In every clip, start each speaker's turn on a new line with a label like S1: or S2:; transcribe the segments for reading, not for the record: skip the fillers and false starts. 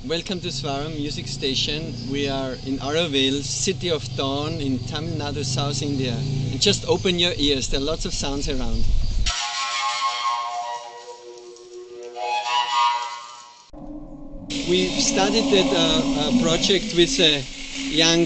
S1: Welcome to SVARAM Music Station. We are in Auroville, city of dawn in Tamil Nadu, South India. And just open your ears, there are lots of sounds around. We started that project with a young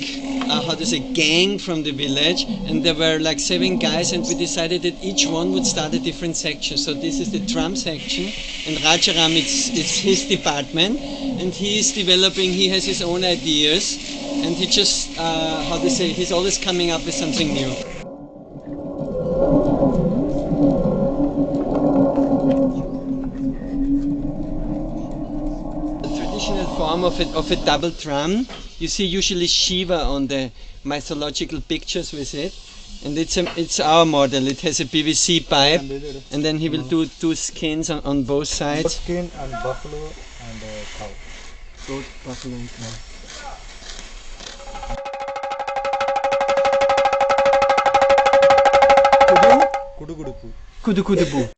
S1: gang from the village, and there were like 7 guys, and we decided that each one would start a different section. So this is the drum section, and Rajaram, it's his department, and he is developing, he has his own ideas, and he just, he's always coming up with something new. Form of a double drum. You see usually Shiva on the mythological pictures with it, and it's our model. It has a PVC pipe, and then he will do 2 skins on both sides.
S2: Skin and buffalo and cow.
S1: Goat, buffalo, and cow. Kudu kudu bu.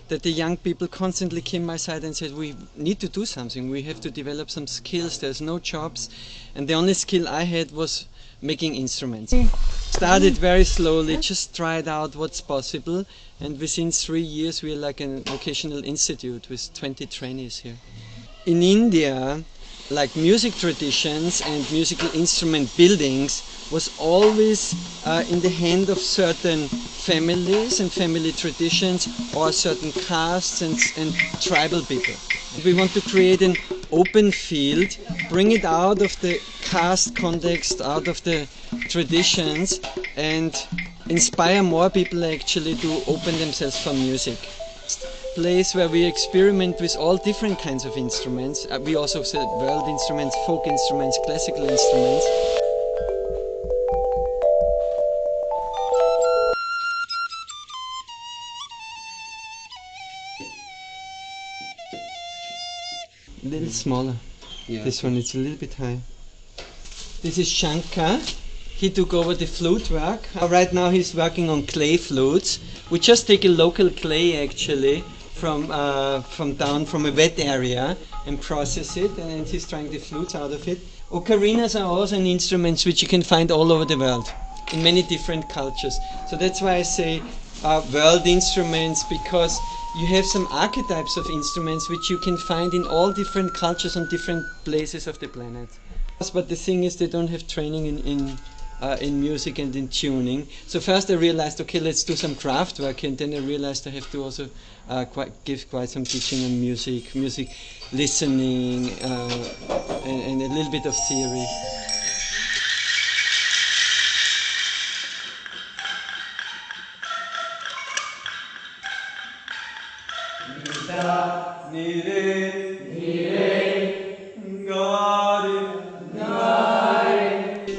S1: That the young people constantly came my side and said, we need to do something, we have to develop some skills, there's no jobs, and the only skill I had was making instruments. Started very slowly, just tried out what's possible, and within 3 years we are like an vocational institute with 20 trainees here. In India, like music traditions and musical instrument buildings was always in the hand of certain families and family traditions, or certain castes and tribal people. We want to create an open field, bring it out of the caste context, out of the traditions, and inspire more people actually to open themselves for music. Place where we experiment with all different kinds of instruments. We also said world instruments, folk instruments, classical instruments. A little smaller. Yeah. This one is a little bit high. This is Shankar. He took over the flute work. Right now he's working on clay flutes. We just take a local clay actually from down from a wet area and process it, and he's trying the flutes out of it. Ocarinas are also instruments which you can find all over the world in many different cultures. So that's why I say world instruments, because you have some archetypes of instruments which you can find in all different cultures on different places of the planet. But the thing is, they don't have training in music and in tuning. So first I realized, okay, let's do some craft work, and then I realized I have to also give quite some teaching on music listening, and a little bit of theory.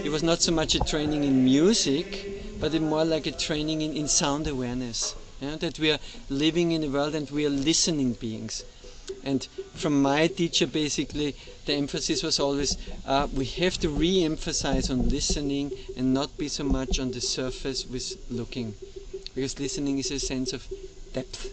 S1: It was not so much a training in music, but more like a training in sound awareness. Yeah? That we are living in a world and we are listening beings. And from my teacher, basically, the emphasis was always, we have to re-emphasize on listening and not be so much on the surface with looking. Because listening is a sense of depth.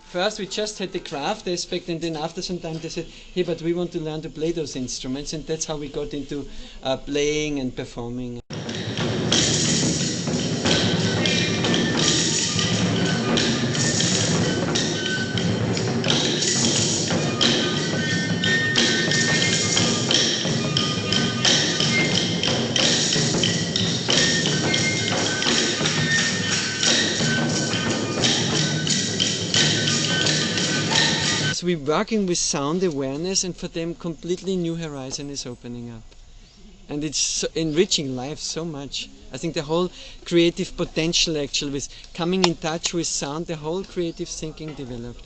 S1: First we just had the craft aspect, and then after some time they said, hey, but we want to learn to play those instruments, and that's how we got into playing and performing. We're working with sound awareness, and for them completely new horizon is opening up. And it's so enriching life so much. I think the whole creative potential actually with coming in touch with sound, the whole creative thinking developed.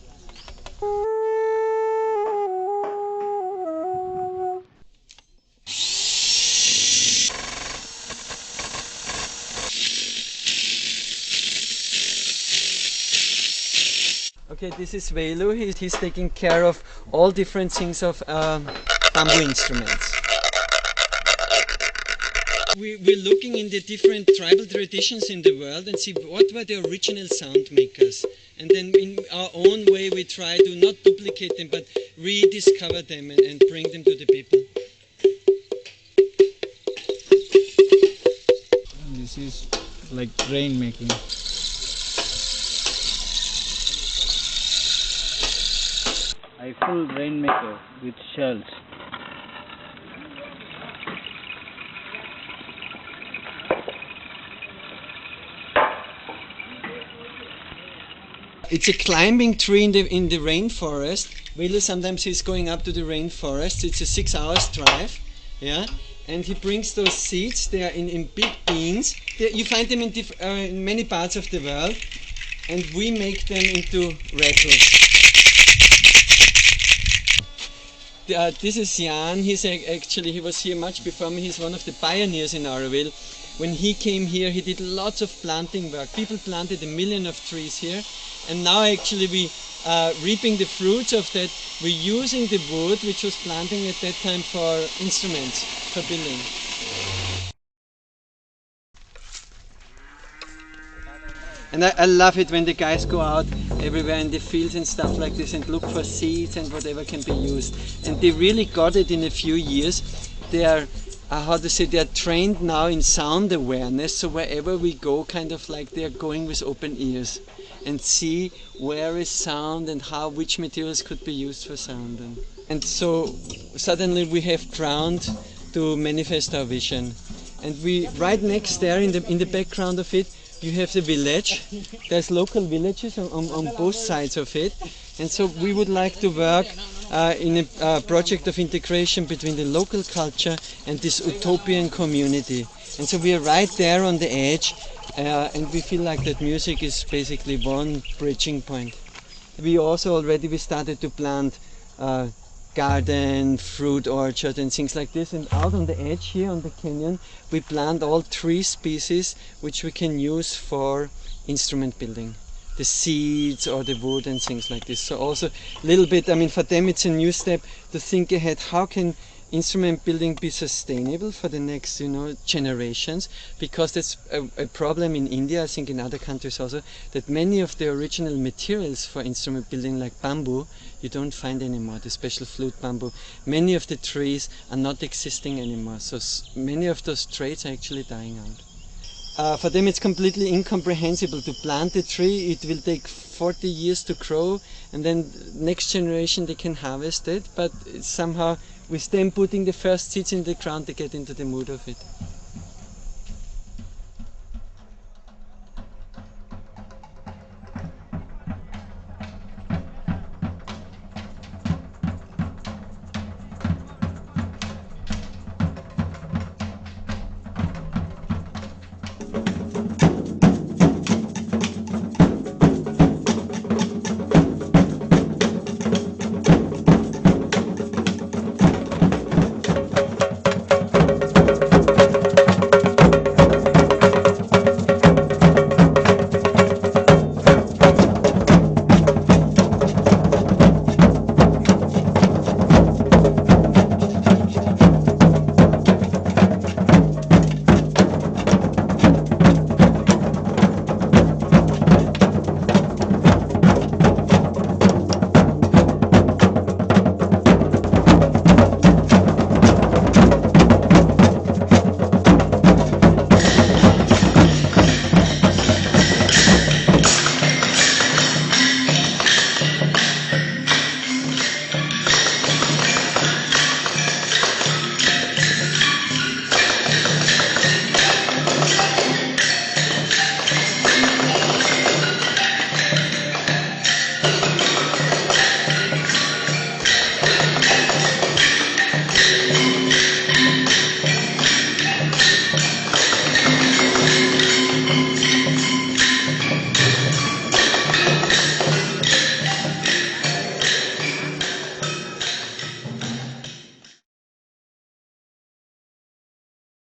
S1: Okay, this is Velu. He's taking care of all different things of bamboo instruments. We're looking in the different tribal traditions in the world and see what were the original sound makers. And then in our own way we try to not duplicate them but rediscover them and bring them to the people.
S2: This is like rain making. I full rainmaker with shells.
S1: It's a climbing tree in the rainforest. Velu sometimes he's going up to the rainforest. It's a 6 hours drive, yeah. And he brings those seeds. They are in big beans. You find them in many parts of the world, and we make them into rattles. This is Jan. He was here much before me. He's one of the pioneers in Auroville. When he came here, he did lots of planting work. People planted 1 million of trees here, and now actually we are reaping the fruits of that. We're using the wood which was planting at that time for instruments, for building. And I love it when the guys go out everywhere in the fields and stuff like this and look for seeds and whatever can be used. And they really got it in a few years. They are, they are trained now in sound awareness, so wherever we go, kind of like they are going with open ears and see where is sound and which materials could be used for sound. And so suddenly we have ground to manifest our vision. And we, right next there in the background of it, you have the village. There's local villages on both sides of it. And so we would like to work in a project of integration between the local culture and this utopian community. And so we are right there on the edge, and we feel like that music is basically one bridging point. We started to plant garden, fruit orchard and things like this, and out on the edge here on the canyon we plant all 3 species which we can use for instrument building. The seeds or the wood and things like this. So also a little bit, I mean, for them it's a new step to think ahead, how can instrument building be sustainable for the next, generations, because that's a problem in India, I think in other countries also, that many of the original materials for instrument building like bamboo you don't find anymore, the special flute bamboo. Many of the trees are not existing anymore, so many of those traits are actually dying out. For them it's completely incomprehensible to plant a tree. It will take 40 years to grow, and then next generation they can harvest it, but somehow with them putting the first seeds in the ground they get into the mood of it.